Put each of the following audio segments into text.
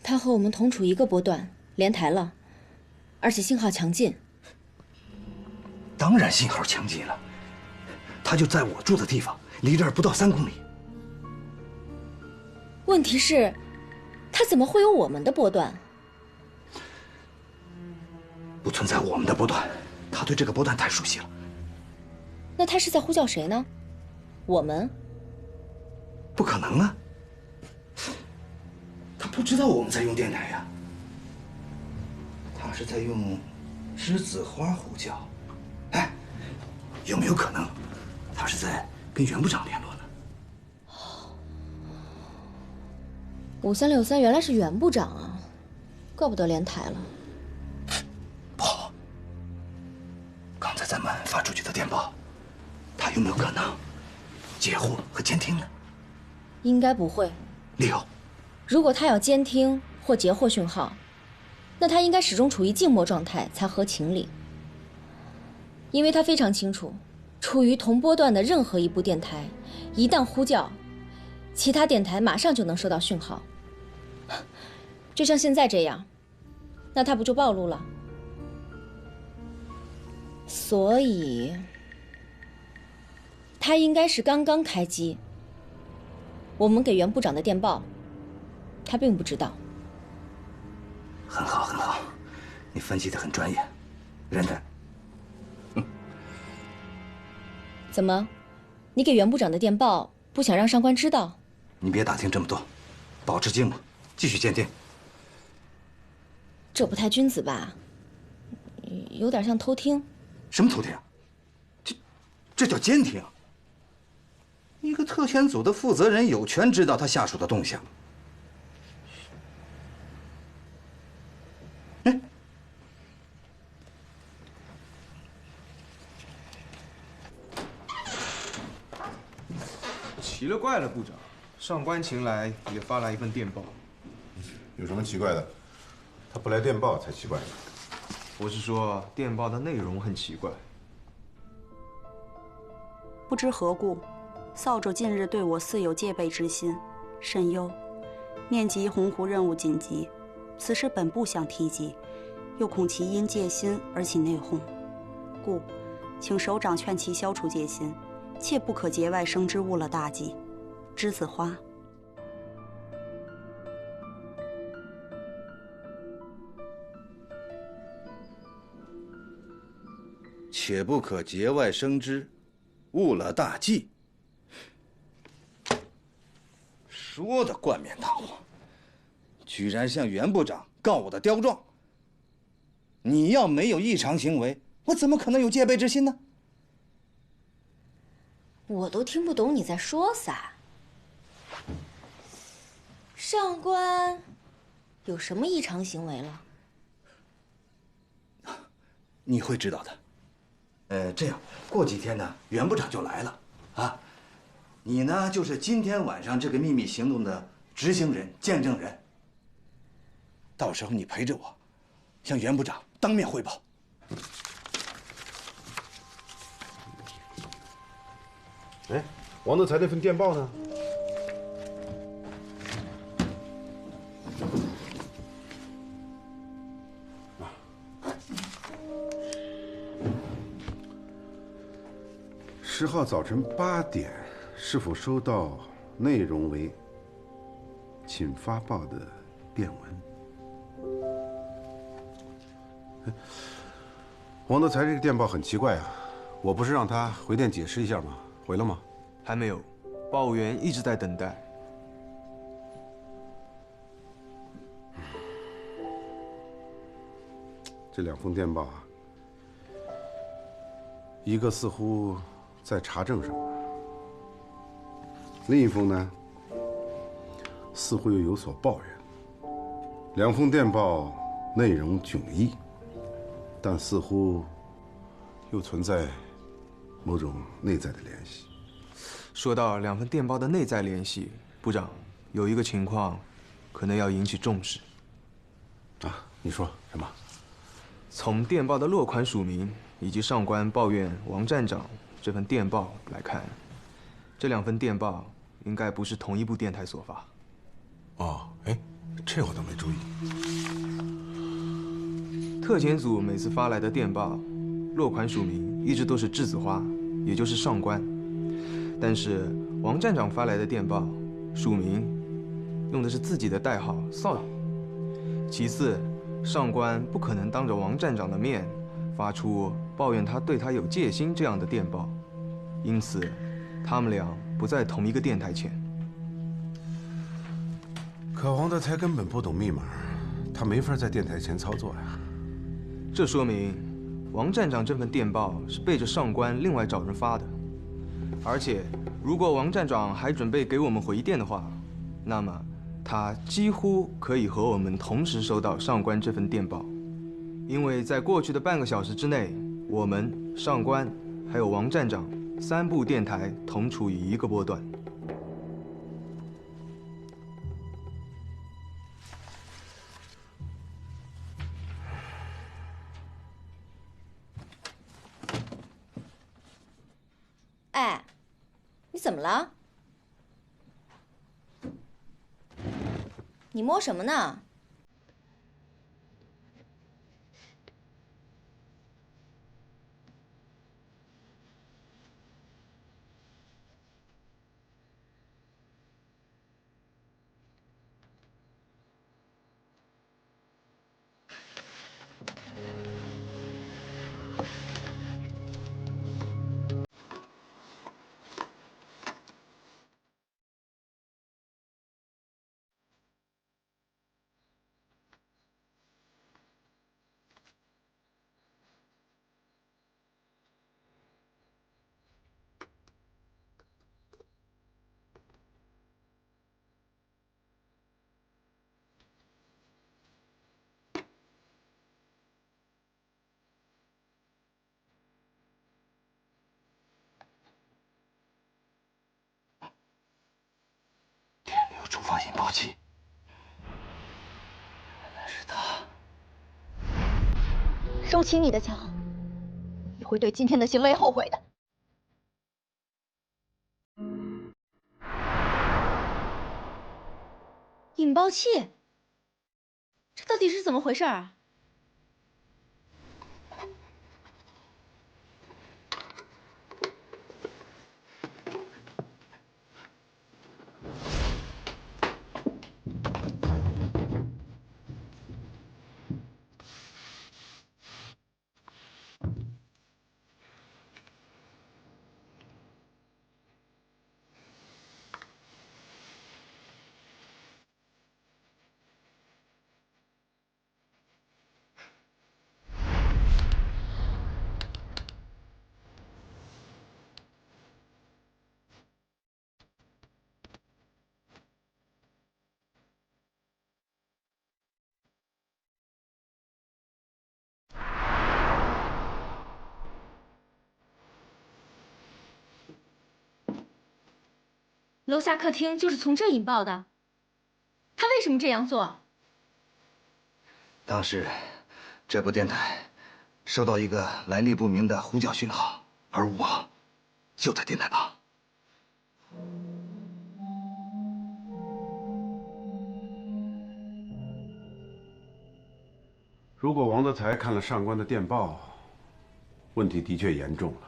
他和我们同处一个波段，连台了，而且信号强劲。当然信号强劲了，他就在我住的地方，离这儿不到3公里。问题是，他怎么会有我们的波段？不存在我们的波段，他对这个波段太熟悉了。那他是在呼叫谁呢？我们？不可能啊！他不知道我们在用电台呀。他是在用栀子花呼叫。哎，有没有可能，他是在跟袁部长联络呢？5363原来是袁部长啊，怪不得连台了。不好！刚才咱们发出去的电报，他有没有可能截获和监听呢？应该不会。理由？如果他要监听或截获讯号，那他应该始终处于静默状态才合情理。因为他非常清楚，处于同波段的任何一部电台，一旦呼叫，其他电台马上就能收到讯号。就像现在这样，那他不就暴露了？所以，他应该是刚刚开机。我们给袁部长的电报，他并不知道。很好，很好，你分析得很专业，认真。怎么，你给袁部长的电报不想让上官知道？你别打听这么多，保持静默，继续监听。这不太君子吧？有点像偷听。什么偷听？这叫监听。一个特遣组的负责人有权知道他下属的动向。哎，奇了怪了，部长，上官秦来也发来一份电报。有什么奇怪的？他不来电报才奇怪呢。我是说，电报的内容很奇怪。不知何故，扫帚近日对我似有戒备之心，甚忧。念及洪湖任务紧急，此事本不想提及，又恐其因戒心而起内讧，故请首长劝其消除戒心，切不可节外生枝，误了大计。栀子花。且不可节外生枝，误了大计。说的冠冕堂皇，居然向袁部长告我的刁状。你要没有异常行为，我怎么可能有戒备之心呢？我都听不懂你在说啥。上官有什么异常行为了？你会知道的。这样，过几天呢，袁部长就来了啊。你呢，就是今天晚上这个秘密行动的执行人、见证人。到时候你陪着我，向袁部长当面汇报。哎，王德才那份电报呢？10号早晨8点，是否收到内容为请发报的电文？王德才这个电报很奇怪啊，我不是让他回电解释一下吗？回了吗？还没有，报员一直在等待。这2封电报啊，一个似乎在查证什么，另一封呢，似乎又有所抱怨。2封电报内容迥异，但似乎又存在某种内在的联系。说到2份电报的内在联系，部长有一个情况，可能要引起重视。啊，你说什么？从电报的落款署名以及上官抱怨王站长这份电报来看，这2份电报应该不是同一部电台所发。哦，哎，这我倒没注意。特遣组每次发来的电报，落款署名一直都是栀子花，也就是上官。但是王站长发来的电报，署名用的是自己的代号少爷。其次，上官不可能当着王站长的面发出抱怨他对他有戒心这样的电报，因此，他们俩不在同一个电台前。可王德才根本不懂密码，他没法在电台前操作呀。这说明，王站长这份电报是背着上官另外找人发的。而且，如果王站长还准备给我们回电的话，那么他几乎可以和我们同时收到上官这份电报，因为在过去的半个小时之内，我们、上官还有王站长3部电台同处于一个波段。哎，你怎么了？你摸什么呢？没有重放引爆器，原来是他。收起你的枪，你会对今天的行为后悔的。引爆器，这到底是怎么回事啊？楼下客厅就是从这引爆的。他为什么这样做？当时，这部电台收到一个来历不明的呼叫讯号，而我就在电台旁。如果王德才看了上官的电报，问题的确严重了。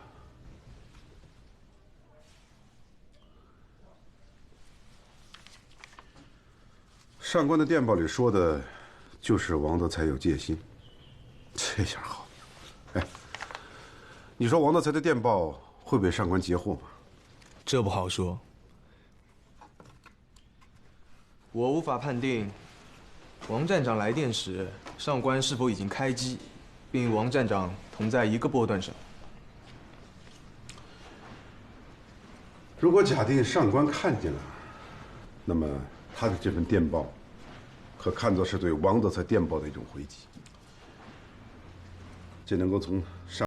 上官的电报里说的，就是王德才有戒心。这下好了，哎，你说王德才的电报会被上官截获吗？这不好说，我无法判定王站长来电时上官是否已经开机，并与王站长同在一个波段上。如果假定上官看见了，那么他的这份电报，可看作是对王德才电报的一种回击。这能够从上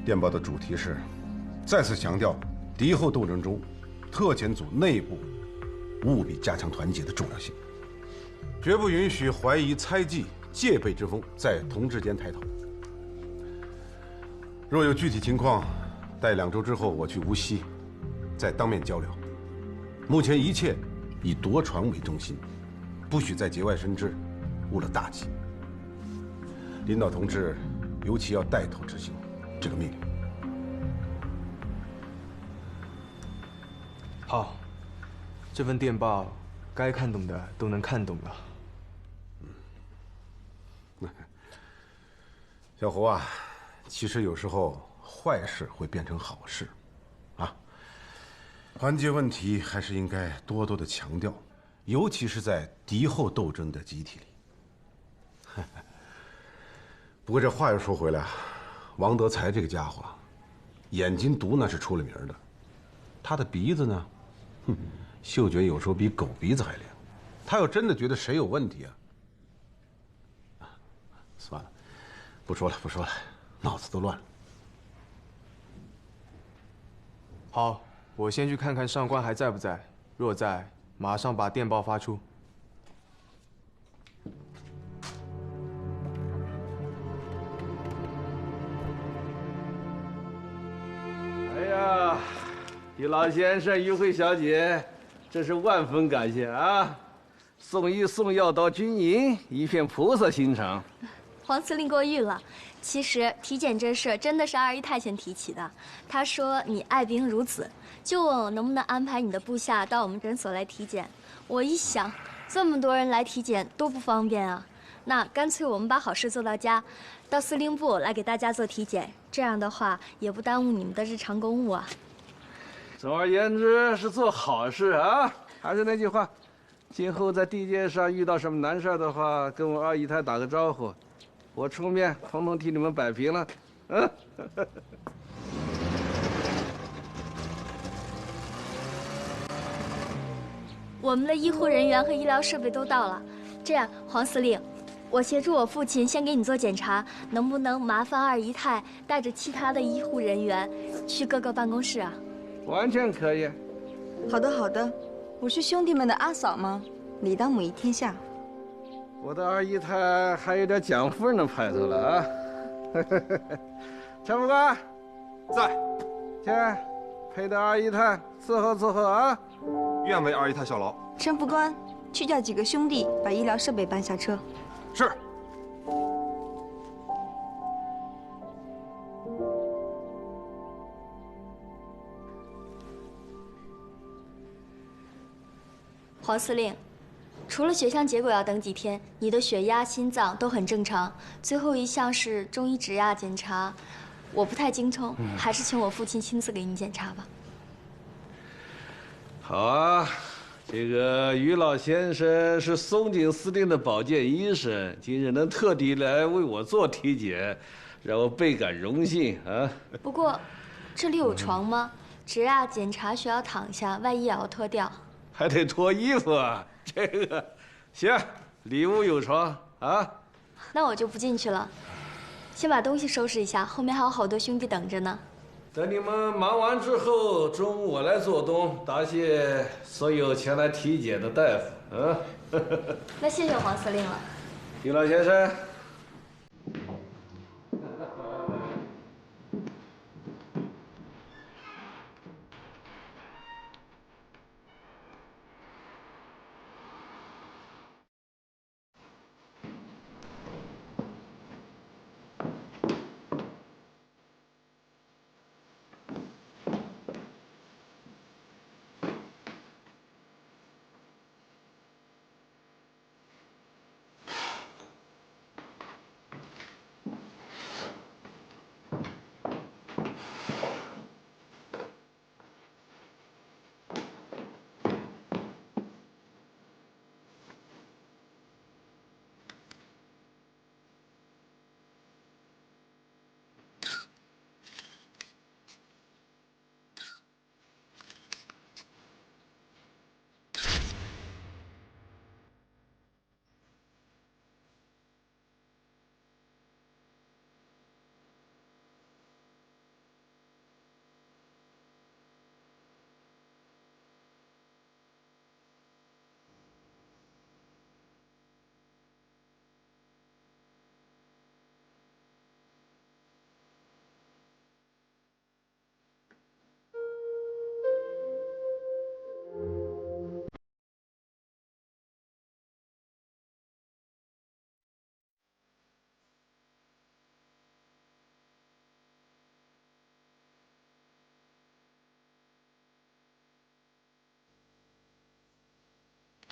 电报的主题是再次强调敌后斗争中特遣组内部务必加强团结的重要性，绝不允许怀疑、猜忌、戒备之风在同志间抬头。若有具体情况，待2周之后我去无锡，再当面交流。目前一切以夺船为中心，不许在节外生枝，误了大计。领导同志尤其要带头执行这个命令。好，这份电报该看懂的都能看懂了。小胡啊，其实有时候坏事会变成好事，啊，团结问题还是应该多多的强调，尤其是在敌后斗争的集体里。不过这话又说回来啊，王德才这个家伙，眼睛毒那是出了名的，他的鼻子呢，嗅觉有时候比狗鼻子还灵。他要真的觉得谁有问题啊，算了，不说了，脑子都乱了。好，我先去看看上官还在不在，若在，马上把电报发出。哎呀，于老先生、于慧小姐，真是万分感谢啊！送医送药到军营，一片菩萨心肠。黄司令过誉了。其实体检这事真的是二姨太先提起的。她说你爱兵如子，就问我能不能安排你的部下到我们诊所来体检。我一想，这么多人来体检多不方便啊，那干脆我们把好事做到家，到司令部来给大家做体检。这样的话也不耽误你们的日常公务啊。总而言之是做好事啊。还是那句话，今后在地界上遇到什么难事的话，跟我二姨太打个招呼，我出面统统替你们摆平了。嗯。我们的医护人员和医疗设备都到了，这样，黄司令，我协助我父亲先给你做检查，能不能麻烦二姨太带着其他的医护人员去各个办公室啊？完全可以。好的，好的。我是兄弟们的阿嫂吗？理当母仪天下。我的二姨太还有点蒋夫人的派头了啊！陈副官，在，去陪着二姨太伺候啊！愿为二姨太效劳。陈副官，去叫几个兄弟把医疗设备搬下车。是。黄司令，除了血象结果要等几天，你的血压、心脏都很正常。最后一项是中医指压检查，我不太精通，还是请我父亲亲自给你检查吧。好啊，这个于老先生是松井司令的保健医生，今日能特地来为我做体检，让我倍感荣幸啊。不过，这里有床吗？指压检查需要躺下，外衣也要脱掉。还得脱衣服啊，这个行，里屋有床啊。那我就不进去了，先把东西收拾一下，后面还有好多兄弟等着呢。等你们忙完之后，中午我来做东，答谢所有前来体检的大夫啊。那谢谢黄司令了，于老先生。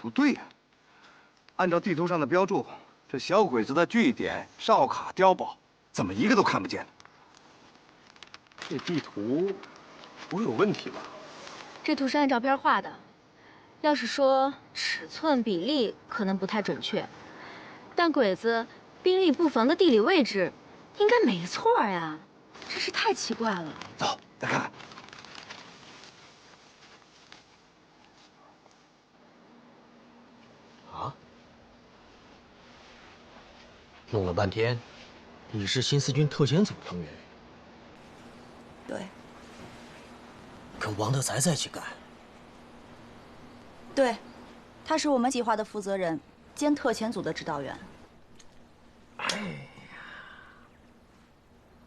不对呀，按照地图上的标注，这小鬼子的据点、哨卡、碉堡，怎么一个都看不见呢？这地图不会有问题吧？这图是按照片画的，要是说尺寸比例可能不太准确，但鬼子兵力布防的地理位置应该没错呀，真是太奇怪了。走，再看看。啊？弄了半天，你是新四军特遣组成员？对。跟王德才在一起干？对，他是我们计划的负责人，兼特遣组的指导员。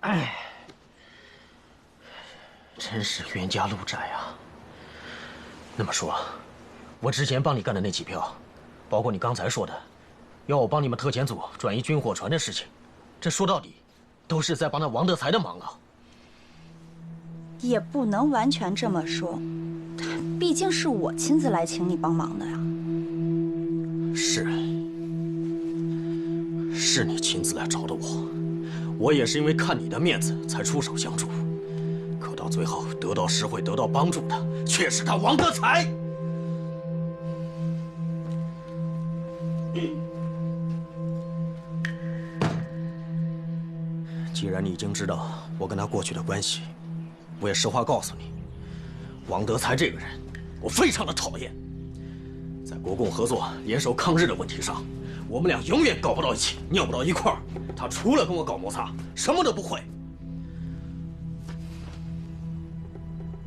哎，真是冤家路窄啊。那么说，我之前帮你干的那几票，包括你刚才说的，要我帮你们特遣组转移军火船的事情，这说到底，都是在帮那王德才的忙啊。也不能完全这么说，毕竟是我亲自来请你帮忙的呀。是你亲自来找的我，我也是因为看你的面子才出手相助，可到最后得到实惠、得到帮助的却是他王德才。既然你已经知道我跟他过去的关系，我也实话告诉你，王德才这个人，我非常的讨厌。在国共合作、联手抗日的问题上，我们俩永远搞不到一起，尿不到一块儿。他除了跟我搞摩擦，什么都不会。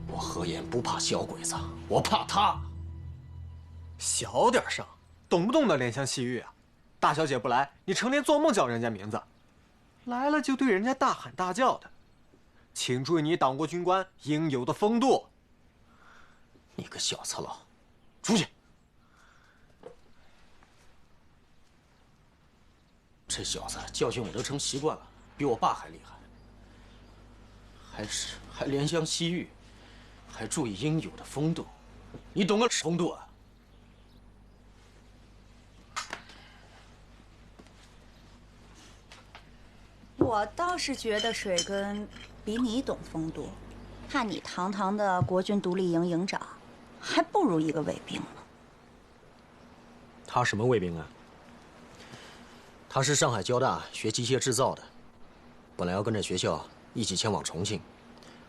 我何言不怕小鬼子，我怕他。小点声，动不动的怜香惜玉啊！大小姐不来，你成天做梦叫人家名字；来了就对人家大喊大叫的，请注意你党国军官应有的风度。你个小次佬，出去！这小子教训我都成习惯了，比我爸还厉害。还怜香惜玉，还注意应有的风度，你懂个风度啊？我倒是觉得水根比你懂风度，看你堂堂的国军独立营营长，还不如一个卫兵呢。他什么卫兵啊？他是上海交大学机械制造的，本来要跟着学校一起前往重庆，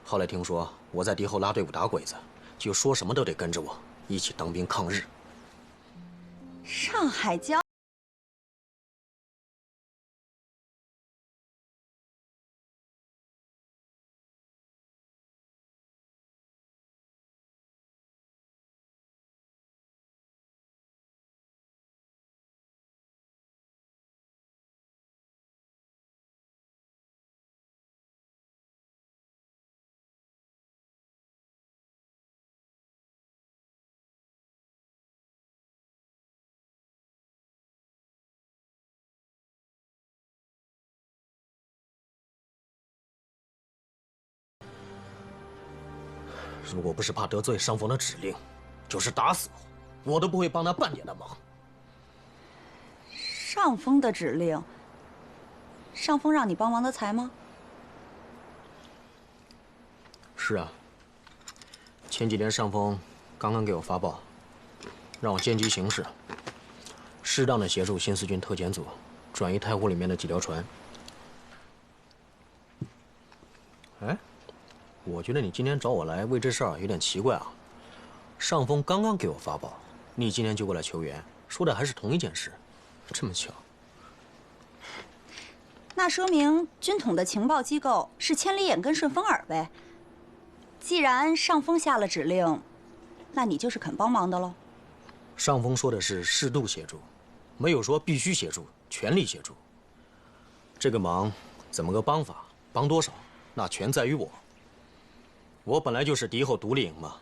后来听说我在敌后拉队伍打鬼子，就说什么都得跟着我一起当兵抗日。上海交。如果不是怕得罪上峰的指令，就是打死我都不会帮他半点的忙。上峰的指令，上峰让你帮王德才吗？是啊，前几天上峰刚刚给我发报，让我见机行事，适当的协助新四军特遣组转移太湖里面的几条船。哎，我觉得你今天找我来为这事儿有点奇怪啊。上峰刚刚给我发报，你今天就过来求援，说的还是同一件事，这么巧。那说明军统的情报机构是千里眼跟顺风耳呗。既然上峰下了指令，那你就是肯帮忙的喽。上峰说的是适度协助，没有说必须协助、全力协助。这个忙怎么个帮法，帮多少，那全在于我。我本来就是敌后独立营嘛，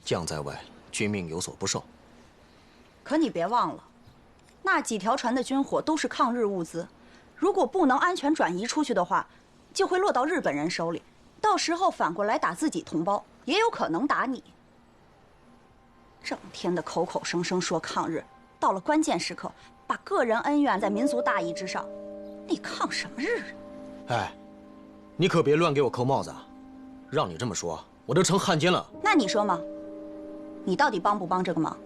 将在外，军命有所不受。可你别忘了，那几条船的军火都是抗日物资，如果不能安全转移出去的话，就会落到日本人手里，到时候反过来打自己同胞，也有可能打你。整天的口口声声说抗日，到了关键时刻，把个人恩怨在民族大义之上，你抗什么日？哎，你可别乱给我扣帽子啊！让你这么说，我都成汉奸了。那你说嘛？你到底帮不帮这个忙？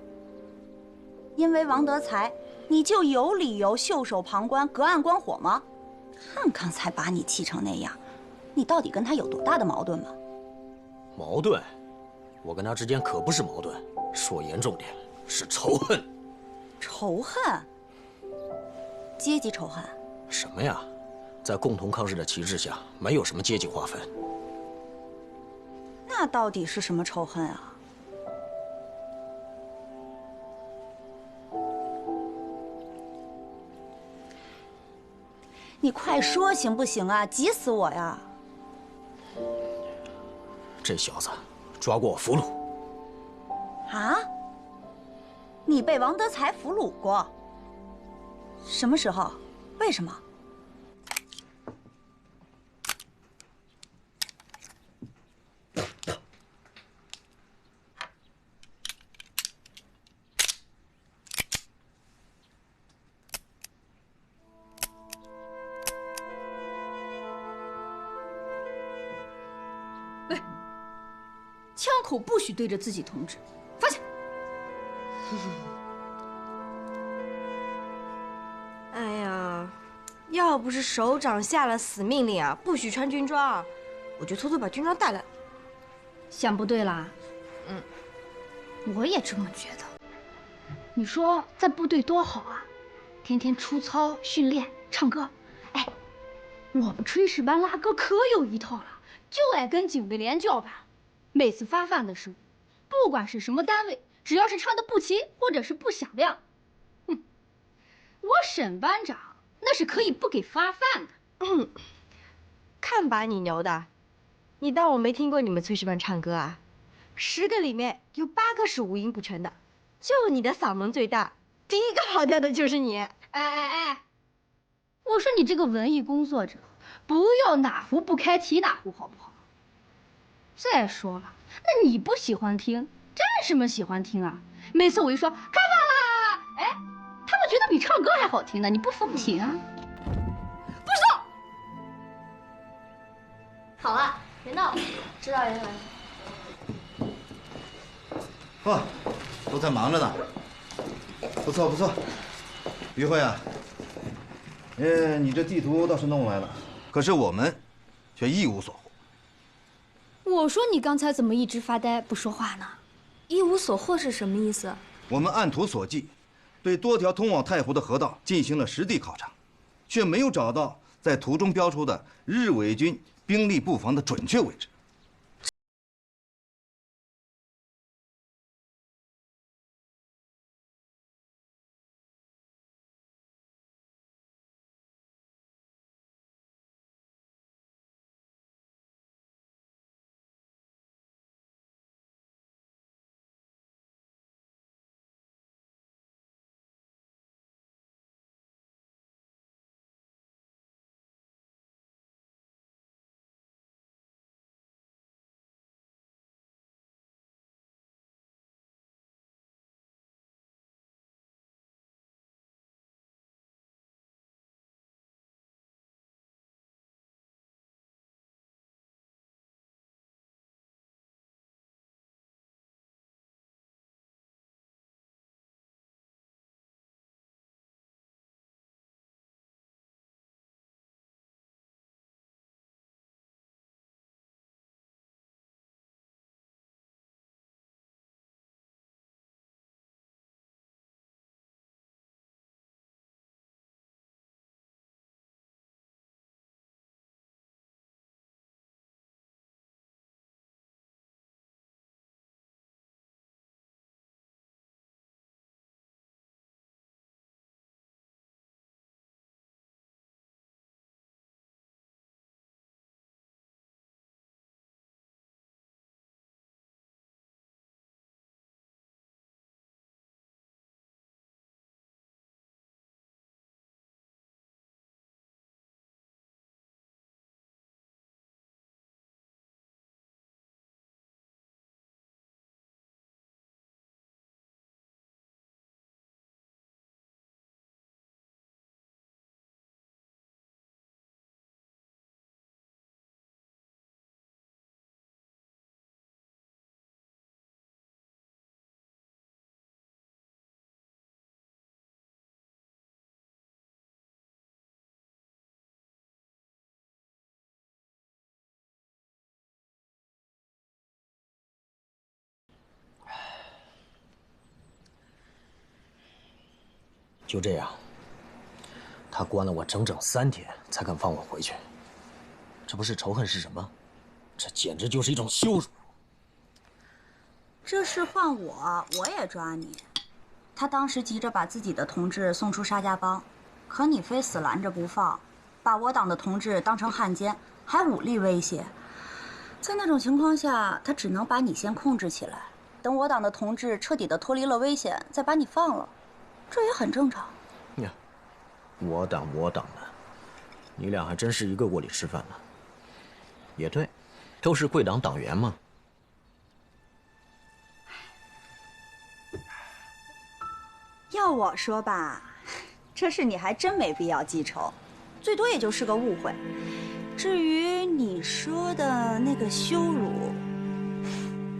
因为王德才，你就有理由袖手旁观、隔岸观火吗？看刚才把你气成那样，你到底跟他有多大的矛盾吗？矛盾？我跟他之间可不是矛盾，说严重点是仇恨。仇恨？阶级仇恨？什么呀？在共同抗日的旗帜下，没有什么阶级划分。那到底是什么仇恨啊？你快说行不行啊？急死我呀！这小子抓过我俘虏。啊？你被王德才俘虏过？什么时候？为什么？枪口不许对着自己同志，放下。哎呀，要不是首长下了死命令啊，不许穿军装，我就偷偷把军装带来了。想不对啦。我也这么觉得。你说在部队多好啊，天天出操、训练、唱歌。哎，我们炊事班拉歌可有一套了，就爱跟警卫连叫板。每次发饭的时候，不管是什么单位，只要是唱的不齐或者是不响亮，我沈班长那是可以不给发饭的。看把你牛的，你当我没听过你们炊事班唱歌啊？10个里面有8个是五音不全的，就你的嗓门最大，第一个跑调的就是你。哎，我说你这个文艺工作者，不要哪壶不开提哪壶，好不好？再说了，那你不喜欢听，占什么喜欢听啊？每次我一说开饭啦，哎，他们觉得比唱歌还好听呢，你不服不行啊！不许动！好了，别闹了，指导员来了。嚯，都在忙着呢。不错不错，于慧啊，你这地图倒是弄来了，可是我们却一无所获。我说你刚才怎么一直发呆不说话呢？一无所获是什么意思？我们按图索骥，对多条通往太湖的河道进行了实地考察，却没有找到在图中标出的日伪军兵力布防的准确位置。就这样，他关了我整整3天，才肯放我回去。这不是仇恨是什么？这简直就是一种羞辱。这事换我也抓你。他当时急着把自己的同志送出沙家浜，可你非死拦着不放，把我党的同志当成汉奸，还武力威胁。在那种情况下，他只能把你先控制起来，等我党的同志彻底的脱离了危险，再把你放了，这也很正常。呀，我党的，你俩还真是一个锅里吃饭呢。也对，都是贵党党员嘛。要我说吧，这事你还真没必要记仇，最多也就是个误会。至于你说的那个羞辱，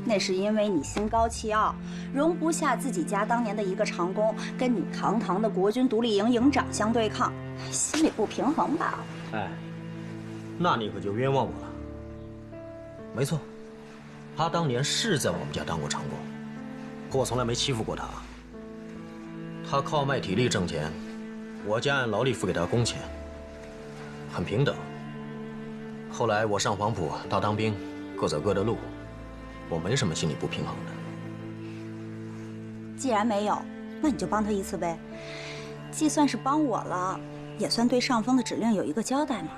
那是因为你心高气傲，容不下自己家当年的一个长工跟你堂堂的国军独立营营长相对抗，心里不平衡罢了。哎，那你可就冤枉我了。没错，他当年是在我们家当过长工，可我从来没欺负过他。他靠卖体力挣钱，我家按劳力付给他工钱，很平等。后来我上黄埔，他当兵，各走各的路，我没什么心里不平衡的。既然没有，那你就帮他一次呗，既算是帮我了，也算对上峰的指令有一个交代嘛。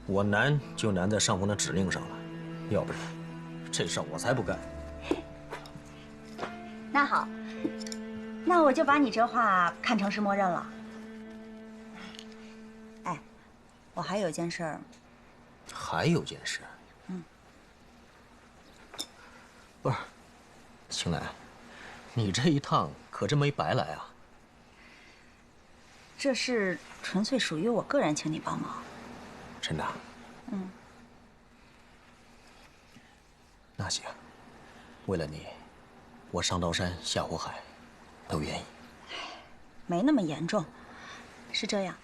我难就难在上峰的指令上了，要不然这事儿我才不干。那好，那我就把你这话看成是默认了。哎，我还有件事儿。还有件事。不是，青兰，你这一趟可真没白来啊。这事纯粹属于我个人，请你帮忙。真的？那行，为了你，我上刀山下火海，都愿意。没那么严重，是这样。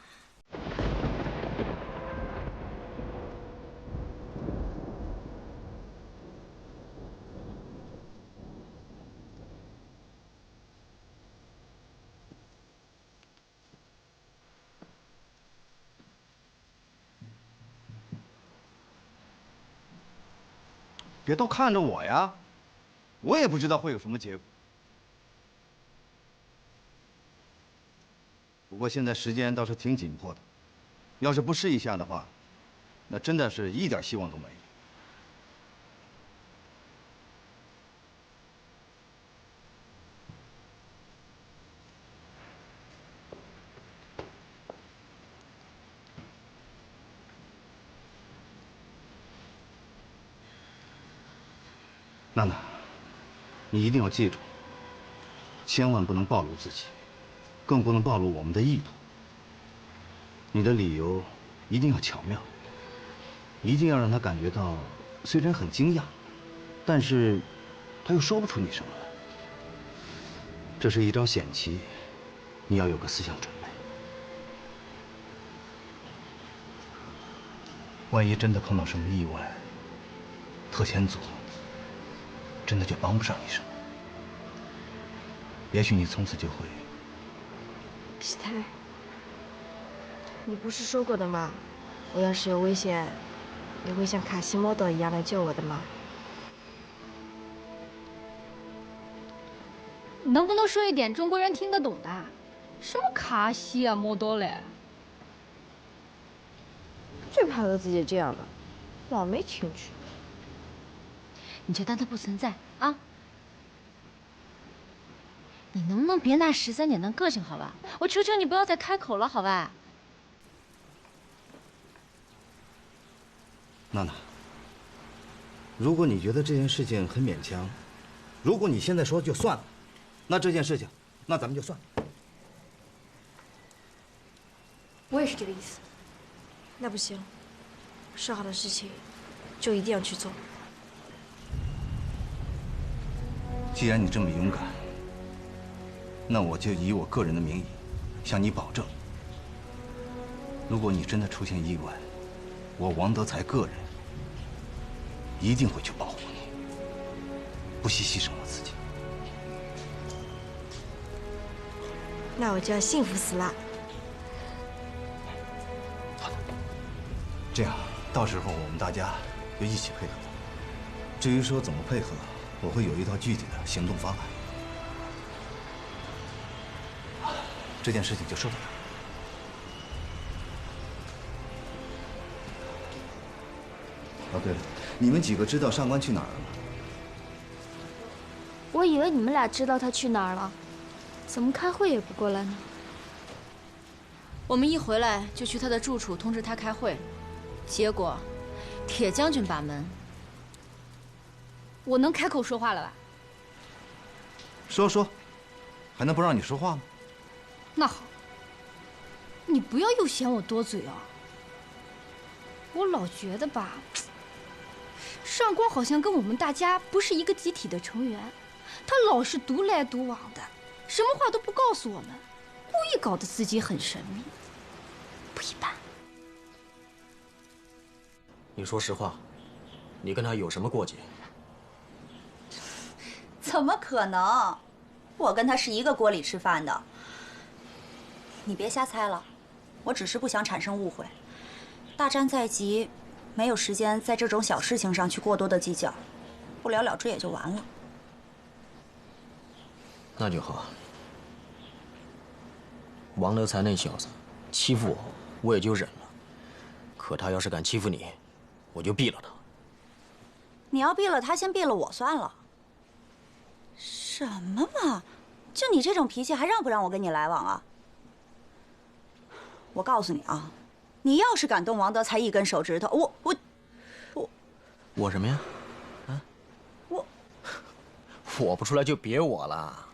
别都看着我呀，我也不知道会有什么结果。不过现在时间倒是挺紧迫的，要是不试一下的话，那真的是一点希望都没有。娜娜，你一定要记住，千万不能暴露自己，更不能暴露我们的意图。你的理由一定要巧妙，一定要让他感觉到，虽然很惊讶，但是他又说不出你什么来。这是一招险棋，你要有个思想准备。万一真的碰到什么意外，特遣组真的就帮不上你什么。也许你从此就会……喜太，你不是说过的吗？我要是有危险，你会像卡西莫多一样来救我的吗？能不能说一点中国人听得懂的？什么卡西啊，莫多嘞？最怕和自己这样的，老没情趣。你就当它不存在啊！你能不能别拿13点当个性，好吧？我求求你不要再开口了，好吧？娜娜，如果你觉得这件事情很勉强，如果你现在说就算了，那这件事情，那咱们就算了。我也是这个意思。那不行，说好的事情就一定要去做。既然你这么勇敢，那我就以我个人的名义，向你保证，如果你真的出现意外，我王德才个人一定会去保护你，不惜牺牲我自己。那我就要幸福死了。这样，到时候我们大家就一起配合。至于说怎么配合，我会有一套具体的行动方案。这件事情就说到这儿。哦，对了，你们几个知道上官去哪儿了吗？我以为你们俩知道他去哪儿了，怎么开会也不过来呢？我们一回来就去他的住处通知他开会，结果铁将军把门。我能开口说话了吧？说，还能不让你说话吗？那好，你不要又嫌我多嘴啊。我老觉得吧，上官好像跟我们大家不是一个集体的成员，他老是独来独往的，什么话都不告诉我们，故意搞得自己很神秘，不一般。你说实话，你跟他有什么过节？怎么可能？我跟他是一个锅里吃饭的。你别瞎猜了，我只是不想产生误会。大战在即，没有时间在这种小事情上去过多的计较，不了了之也就完了。那就好。王德才那小子欺负我，我也就忍了。可他要是敢欺负你，我就毙了他。你要毙了他，先毙了我算了。什么嘛！就你这种脾气，还让不让我跟你来往啊？我告诉你啊，你要是敢动王德才一根手指头，我什么呀？啊？我不出来就别我了。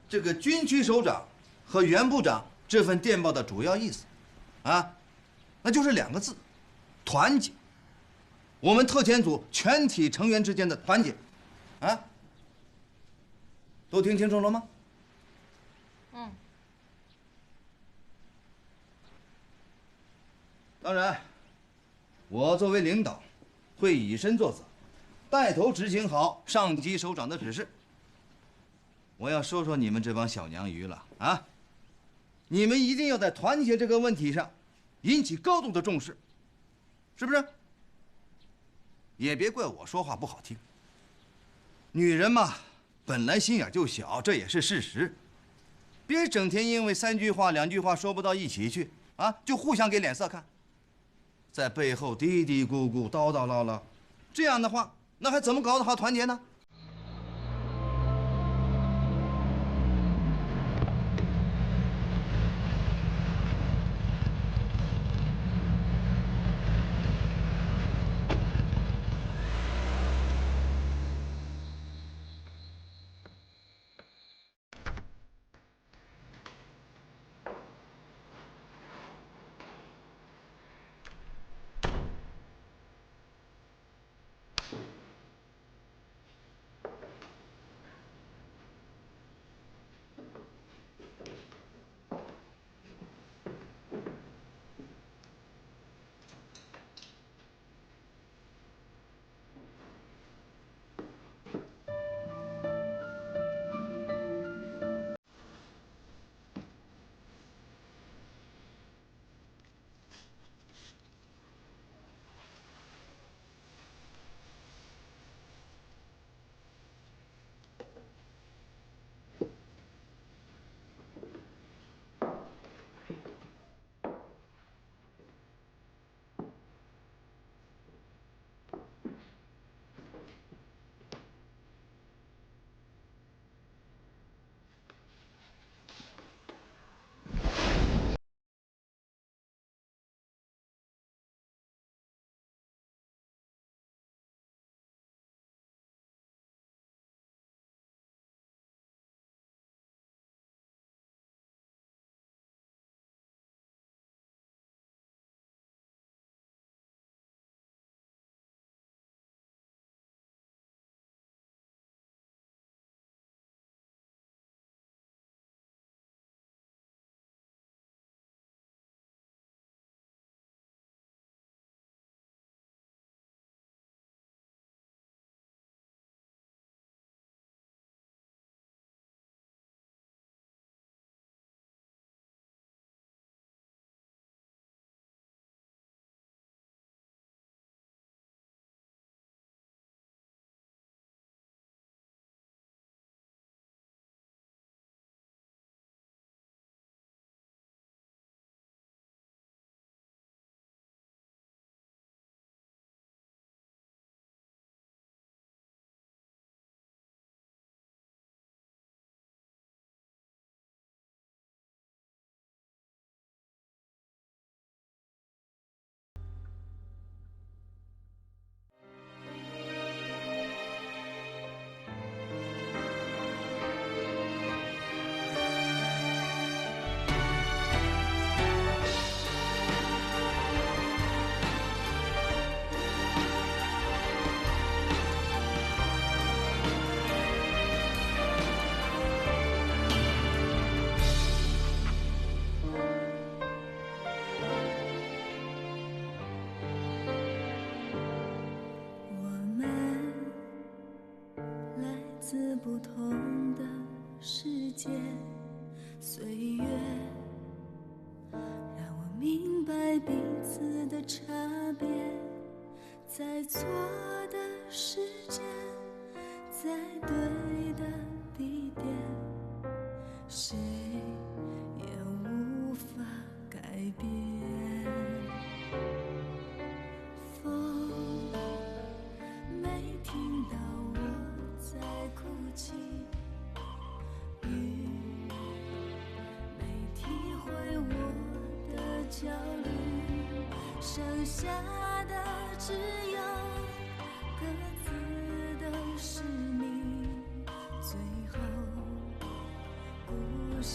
这个军区首长和袁部长这份电报的主要意思，啊，那就是2个字：团结。我们特遣组全体成员之间的团结，啊，都听清楚了吗？嗯。当然，我作为领导，会以身作则，带头执行好上级首长的指示。我要说说你们这帮小娘鱼了啊！你们一定要在团结这个问题上引起高度的重视，是不是？也别怪我说话不好听。女人嘛，本来心眼就小，这也是事实。别整天因为3句话2句话说不到一起去啊，就互相给脸色看，在背后嘀嘀咕咕、叨叨唠唠，这样的话，那还怎么搞得好团结呢？自不同的世界，岁月让我明白彼此的差别，在错的时间，在对的地点，谁也无法改变。风没听到我在哭泣，雨没体会我的焦虑，剩下的只有各自的使命，最后孤身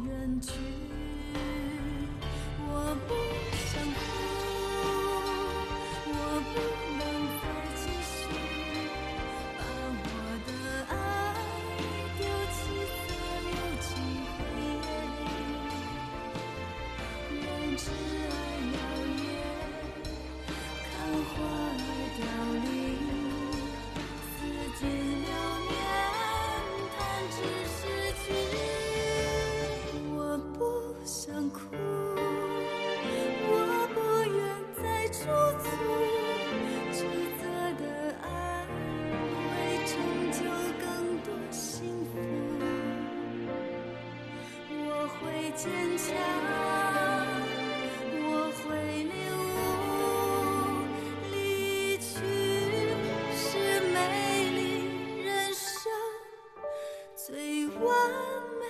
远去。我不想哭，我不能再继续把我的爱丢弃在无尽黑夜，让挚爱摇曳，看花儿凋零，四季流年，弹指逝去。我不想哭，我不愿再驻足，曲折的爱会成就更多幸福。我会坚强，我会领悟，离去是美丽人生最完美